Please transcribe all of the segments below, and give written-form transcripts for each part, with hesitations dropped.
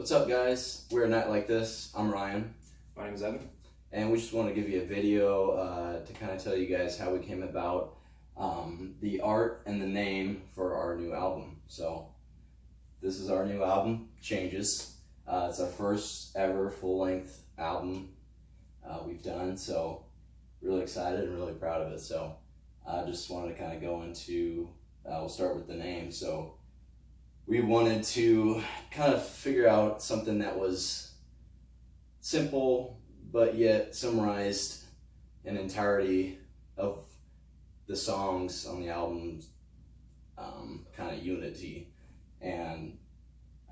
What's up, guys? We're a Night Like This. I'm Ryan. My name is Evan. And we just want to give you a video to kind of tell you guys how we came about the art and the name for our new album. So this is our new album, Changes. It's our first ever full-length album we've done, so really excited and really proud of it. So I just wanted to kind of go into, we'll start with the name. So we wanted to kind of figure out something that was simple, but yet summarized an entirety of the songs on the album's kind of unity. And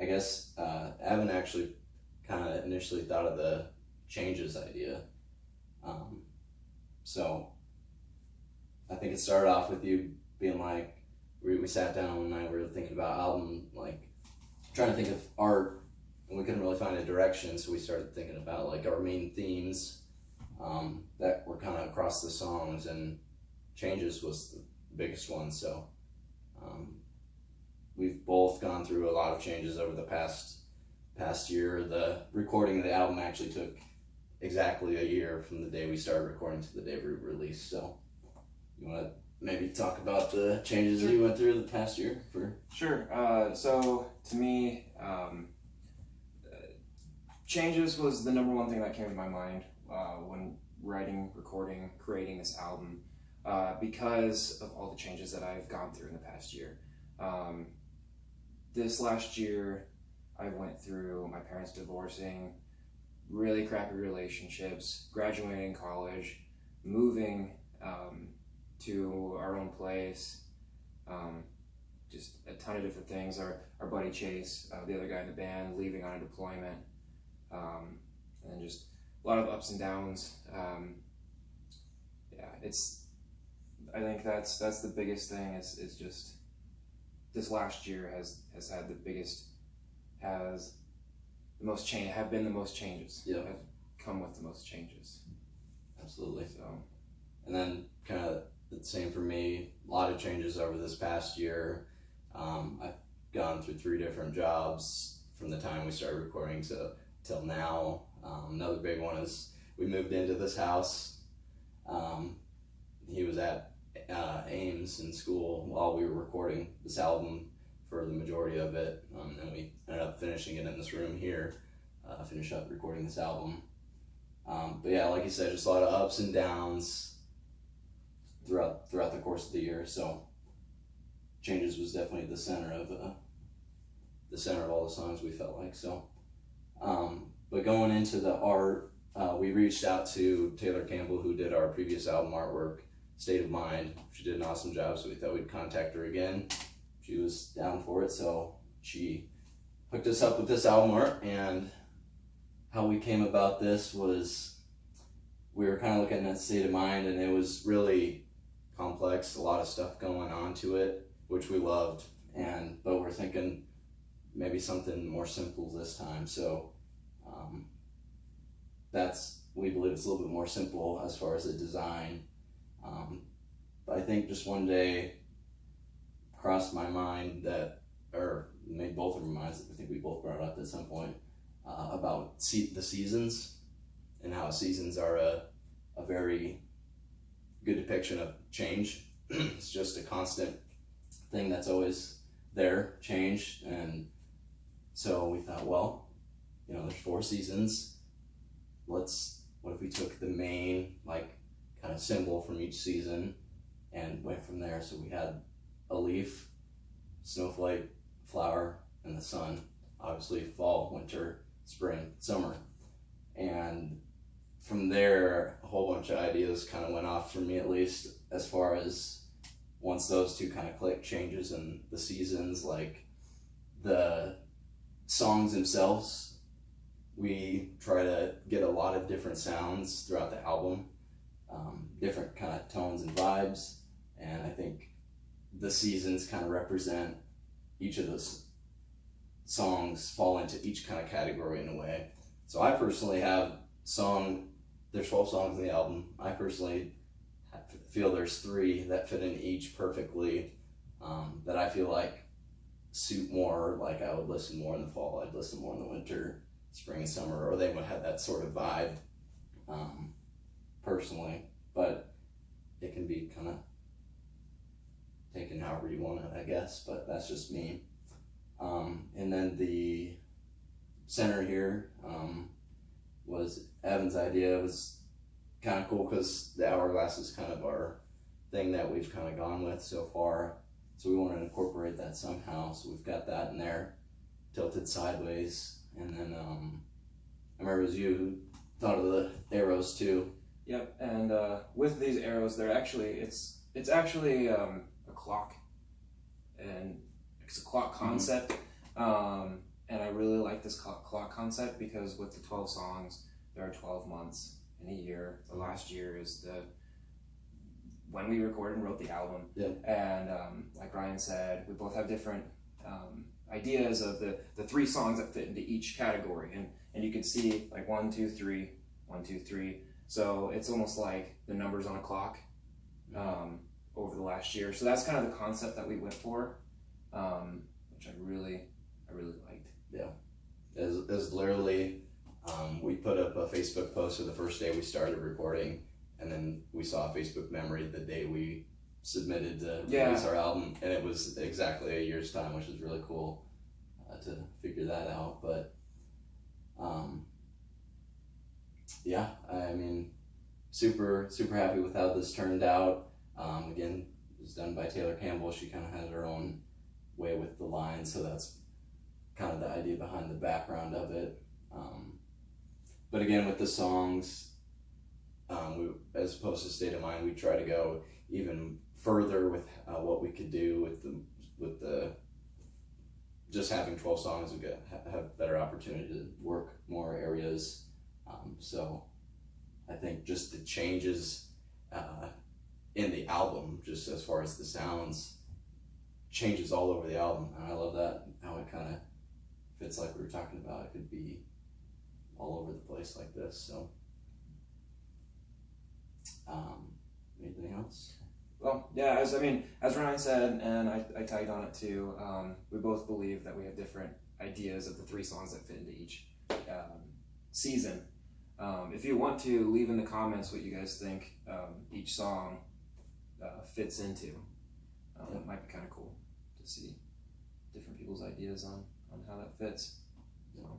I guess Evan actually kind of initially thought of the Changes idea. So I think it started off with you being like, we sat down one night, we were thinking about album, like trying to think of art, and we couldn't really find a direction, so we started thinking about like our main themes that were kind of across the songs, and Changes was the biggest one. So we've both gone through a lot of changes over the past year. The recording of the album actually took exactly a year from the day we started recording to the day we released. So you want to maybe talk about the changes that you went through the past year? Sure. So to me, Changes was the number one thing that came to my mind when writing, recording, creating this album, because of all the changes that I've gone through in the past year. This last year, I went through my parents divorcing, really crappy relationships, graduating college, moving to our own place, just a ton of different things. Our buddy Chase, the other guy in the band, leaving on a deployment, and just a lot of ups and downs. I think that's the biggest thing is just this last year has had the biggest, have been the most changes. Yeah. Have come with the most changes. Absolutely. So, and then kind of the same for me, a lot of changes over this past year. I've gone through 3 different jobs from the time we started recording till now. Another big one is we moved into this house. He was at Ames in school while we were recording this album for the majority of it, and we ended up finishing it in this room here, finish up recording this album. But yeah, like you said, just a lot of ups and downs throughout the course of the year. So Changes was definitely the center of all the songs, we felt like. So but going into the art, we reached out to Taylor Campbell, who did our previous album artwork, State of Mind. She did an awesome job, so we thought we'd contact her again. She was down for it, so she hooked us up with this album art. And how we came about this was we were kind of looking at State of Mind, and it was really complex, a lot of stuff going on to it, which we loved, but we're thinking maybe something more simple this time. So we believe it's a little bit more simple as far as the design. But I think just one day crossed my mind or made both of our minds, I think we both brought it up at some point, about the seasons, and how seasons are a very good depiction of change. It's just a constant thing that's always there, change. And so we thought, well, there's 4 seasons. What if we took the main kind of symbol from each season and went from there? So we had a leaf, snowflake, flower, and the sun. Obviously fall, winter, spring, summer. And from there, a whole bunch of ideas kind of went off for me, at least, as far as once those 2 kind of click, changes in the seasons, like the songs themselves. We try to get a lot of different sounds throughout the album, different kind of tones and vibes, and I think the seasons kind of represent each of those songs, fall into each kind of category in a way. So I personally have there's 12 songs in the album. I personally feel there's 3 that fit in each perfectly, that I feel like suit more. Like I would listen more in the fall, I'd listen more in the winter, spring and summer, or they would have that sort of vibe, personally. But it can be kind of taken however you want it, I guess, but that's just me. And then the center here was Evan's idea. It was kind of cool because the hourglass is kind of our thing that we've kind of gone with so far. So we want to incorporate that somehow. So we've got that in there, tilted sideways. And then I remember it was you who thought of the arrows too. Yep, and with these arrows, they're actually it's actually a clock, and it's a clock concept. And I really like this clock concept because with the 12 songs, there are 12 months in a year. The last year is when we recorded and wrote the album. Yeah. And like Ryan said, we both have different ideas of the 3 songs that fit into each category, and you can see like 1, 2, 3, 1, 2, 3. So it's almost like the numbers on a clock over the last year. So that's kind of the concept that we went for, which I really liked. Yeah, as literally, we put up a Facebook post for the first day we started recording, and then we saw a Facebook memory the day we submitted to release our album, and it was exactly a year's time, which is really cool to figure that out. But yeah, I mean, super happy with how this turned out. Again, it was done by Taylor Campbell. She kind of had her own way with the lines, so that's kind of the idea behind the background of it. But again, with the songs, we, as opposed to State of Mind, we try to go even further with what we could do with the just having 12 songs. We have better opportunity to work more areas. So I think just the changes in the album, just as far as the sounds, changes all over the album, and I love that, how it kind of fits like we were talking about. It could be all over the place like this. So anything else? Well, yeah, as Ryan said, and I tagged on it too, we both believe that we have different ideas of the 3 songs that fit into each season. If you want to, leave in the comments what you guys think each song fits into. It might be kind of cool to see different people's ideas on how that fits. So.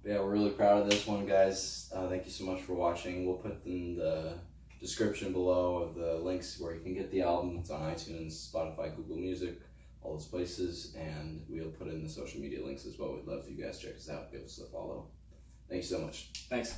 Yeah, we're really proud of this one, guys. Thank you so much for watching. We'll put in the description below of the links where you can get the album. It's on iTunes, Spotify, Google Music, all those places, and we'll put in the social media links as well. We'd love for you guys to check us out, give us a follow. Thank you so much. Thanks.